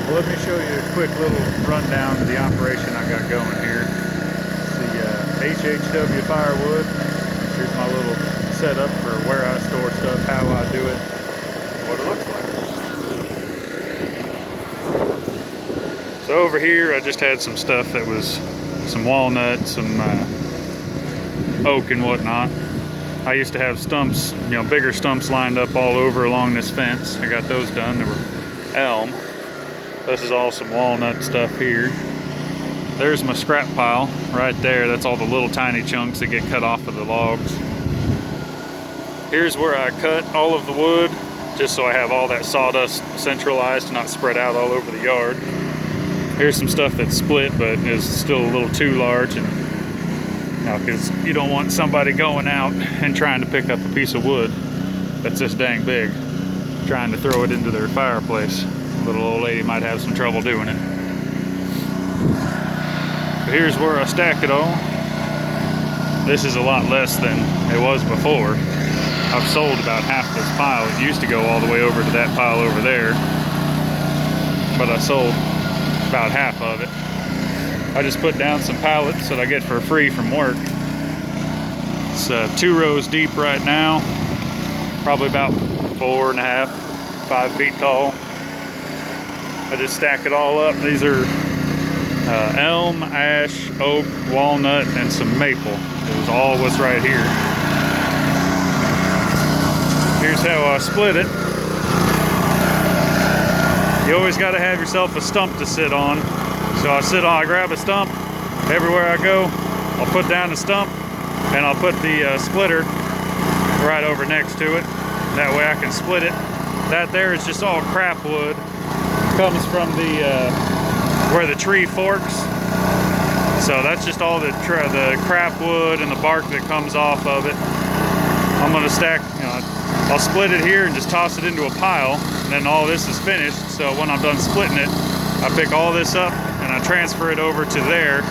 Well, let me show you a quick little rundown of the operation I got going here. It's the HHW firewood. Here's my little setup for where I store stuff, how I do it, what it looks like. So over here I just had some stuff that was some walnut, some oak and whatnot. I used to have stumps, bigger stumps lined up all over along this fence. I got those done. They were elm. This is all some walnut stuff here. There's my scrap pile right there. That's all the little tiny chunks that get cut off of the logs. Here's where I cut all of the wood, just so I have all that sawdust centralized, not spread out all over the yard. Here's some stuff that's split, but is still a little too large, and because you don't want somebody going out and trying to pick up a piece of wood that's this dang big, trying to throw it into their fireplace. Little old lady might have some trouble doing it. But here's where I stack it all. This is a lot less than it was before. I've sold about half this pile. It used to go all the way over to that pile over there, but I sold about half of it. I just put down some pallets that I get for free from work. It's 2 rows deep right now, probably about 4.5, 5 feet tall. I just stack it all up. These are elm, ash, oak, walnut, and some maple. It was all what's right here. Here's how I split it. You always got to have yourself a stump to sit on. So I grab a stump. Everywhere I go, I'll put down the stump, and I'll put the splitter right over next to it. That way I can split it. That there is just all crap wood. Comes from the where the tree forks, so that's just all the crap wood and the bark that comes off of it. I'm gonna stack, I'll split it here and just toss it into a pile, and then all this is finished. So when I'm done splitting it, I pick all this up and I transfer it over to there.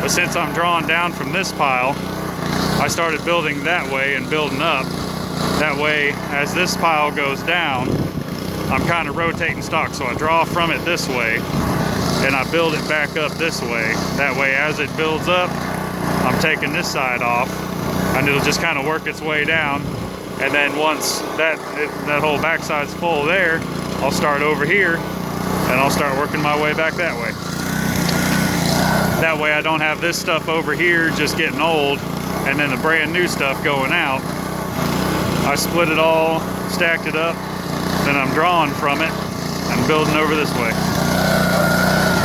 But since I'm drawing down from this pile, I started building that way and building up. That way, as this pile goes down, I'm kind of rotating stock, so I draw from it this way and I build it back up this way. That way, as it builds up, I'm taking this side off and it'll just kind of work its way down. And then once that whole backside's full there, I'll start over here and I'll start working my way back that way. That way I don't have this stuff over here just getting old and then the brand new stuff going out. I split it all, stacked it up, then I'm drawing from it and building over this way.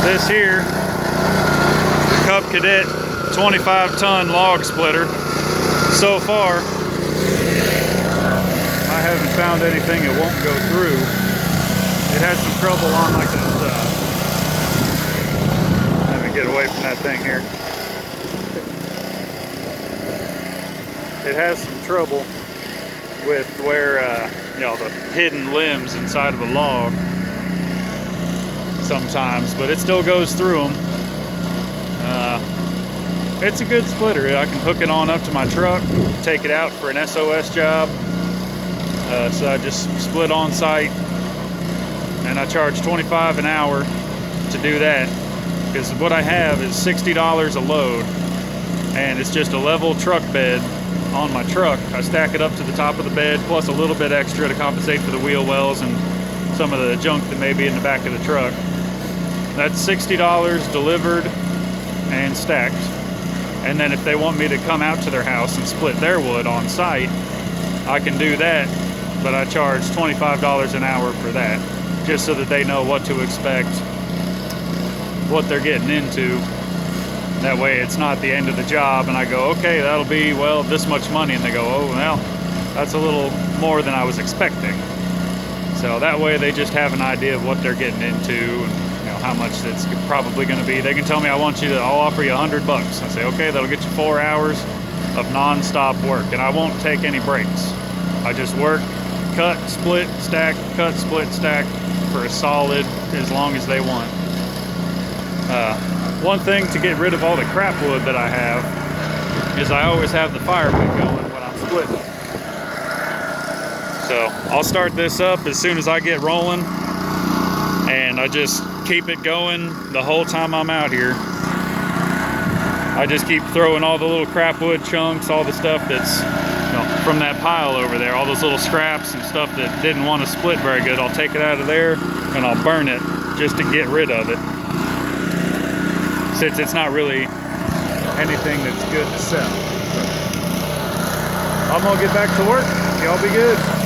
This here, the Cub Cadet 25-ton log splitter. So far, I haven't found anything that won't go through. It has some trouble on like this. Let me get away from that thing here. It has some trouble with where the hidden limbs inside of a log sometimes, but it still goes through them. It's a good splitter. I can hook it on up to my truck, take it out for an SOS job. So I just split on site, and I charge $25 an hour to do that, because what I have is $60 a load, and it's just a level truck bed on my truck. I stack it up to the top of the bed, plus a little bit extra to compensate for the wheel wells and some of the junk that may be in the back of the truck. That's $60 delivered and stacked. And then if they want me to come out to their house and split their wood on site, I can do that, but I charge $25 an hour for that, just so that they know what to expect, what they're getting into. That way it's not the end of the job and I go, okay, that'll be, well, this much money, and they go, oh, well, that's a little more than I was expecting. So that way they just have an idea of what they're getting into and how much it's probably going to be. They can tell me, I'll offer you $100. I say, okay, that'll get you 4 hours of non-stop work, and I won't take any breaks. I just work, cut, split, stack, cut, split, stack for a solid as long as they want. One thing to get rid of all the crap wood that I have is I always have the firewood going when I'm splitting. So I'll start this up as soon as I get rolling, and I just keep it going the whole time I'm out here. I just keep throwing all the little crap wood chunks, all the stuff that's from that pile over there, all those little scraps and stuff that didn't want to split very good. I'll take it out of there and I'll burn it just to get rid of it, since it's not really anything that's good to sell. So I'm gonna get back to work. Y'all be good.